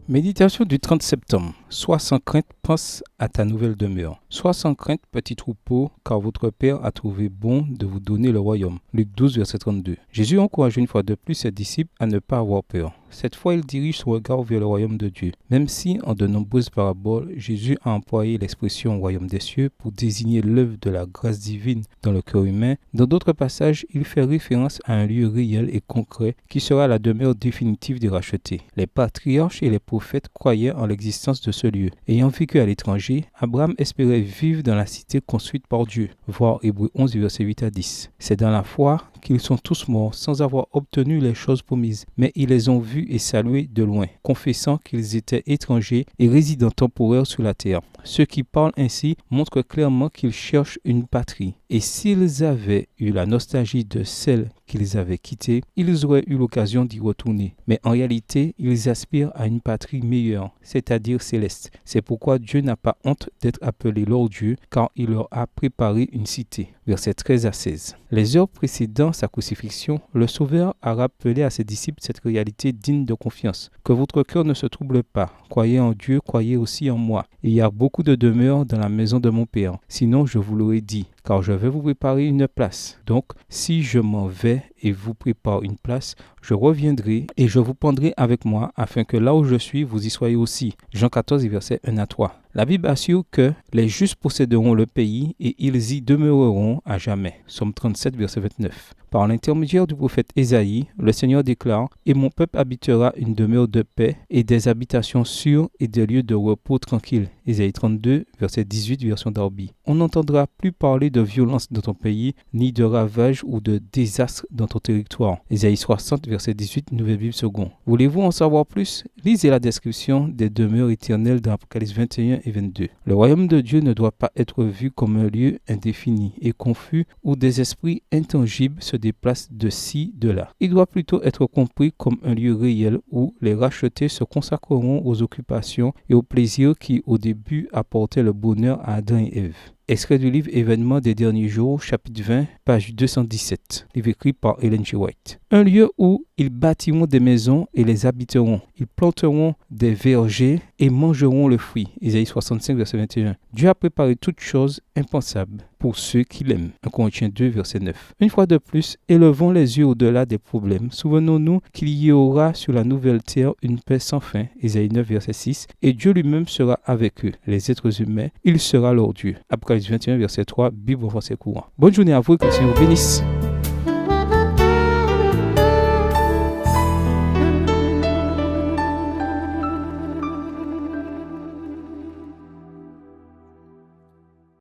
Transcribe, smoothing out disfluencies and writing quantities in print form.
Méditation du 30 septembre. Sois sans crainte, pense à ta nouvelle demeure. Sois sans crainte, petit troupeau, car votre Père a trouvé bon de vous donner le royaume. Luc 12, verset 32. Jésus encourage une fois de plus ses disciples à ne pas avoir peur. Cette fois, il dirige son regard vers le royaume de Dieu. Même si, en de nombreuses paraboles, Jésus a employé l'expression royaume des cieux pour désigner l'œuvre de la grâce divine dans le cœur humain, dans d'autres passages, il fait référence à un lieu réel et concret qui sera la demeure définitive des rachetés. Les patriarches et les prophètes croyaient en l'existence de ce lieu. Ayant vécu à l'étranger, Abraham espérait vivre dans la cité construite par Dieu. Voir Hébreux 11, verset 8 à 10. C'est dans la foi qu'ils sont tous morts sans avoir obtenu les choses promises, mais ils les ont vus et salués de loin, confessant qu'ils étaient étrangers et résidents temporaires sur la terre. Ceux qui parlent ainsi montrent clairement qu'ils cherchent une patrie. Et s'ils avaient eu la nostalgie de celle qu'ils avaient quittée, ils auraient eu l'occasion d'y retourner. Mais en réalité, ils aspirent à une patrie meilleure, c'est-à-dire céleste. C'est pourquoi Dieu n'a pas honte d'être appelé leur Dieu, car il leur a préparé une cité. Versets 13 à 16. Les heures précédant sa crucifixion, le Sauveur a rappelé à ses disciples cette réalité digne de confiance. Que votre cœur ne se trouble pas. Croyez en Dieu, croyez aussi en moi. Il y a beaucoup de demeures dans la maison de mon Père. Sinon, je vous l'aurais dit, car je vais vous préparer une place. Donc, si je m'en vais et vous prépare une place, je reviendrai et je vous prendrai avec moi, afin que là où je suis, vous y soyez aussi. Jean 14, versets 1 à 3. La Bible assure que les justes posséderont le pays et ils y demeureront à jamais. Somme 37, verset 29. Par l'intermédiaire du prophète Ésaïe, le Seigneur déclare « Et mon peuple habitera une demeure de paix et des habitations sûres et des lieux de repos tranquilles. » Ésaïe 32, verset 18, version Darby. On n'entendra plus parler de violence dans ton pays, ni de ravages ou de désastres dans ton territoire. Ésaïe 60, verset 18, Nouvelle Bible seconde. Voulez-vous en savoir plus? Lisez la description des demeures éternelles dans Apocalypse 21 et 22. Le royaume de Dieu ne doit pas être vu comme un lieu indéfini et confus où des esprits intangibles se déplacent de ci, de là. Il doit plutôt être compris comme un lieu réel où les rachetés se consacreront aux occupations et aux plaisirs qui, au début, apportaient le bonheur à Adam et Ève. Extrait du livre Événements des derniers jours, chapitre 20, page 217, livre écrit par Ellen G. White. Un lieu où ils bâtiront des maisons et les habiteront. Ils planteront des vergers et mangeront le fruit. Isaïe 65, verset 21. Dieu a préparé toutes choses impensables pour ceux qui l'aiment. 1 Corinthiens 2, verset 9. Une fois de plus, élevons les yeux au-delà des problèmes. Souvenons-nous qu'il y aura sur la nouvelle terre une paix sans fin. Isaïe 9, verset 6. Et Dieu lui-même sera avec eux. Les êtres humains, il sera leur Dieu. Apocalypse 21, verset 3, Bible au français courant. Bonne journée à vous et que le Seigneur vous bénisse.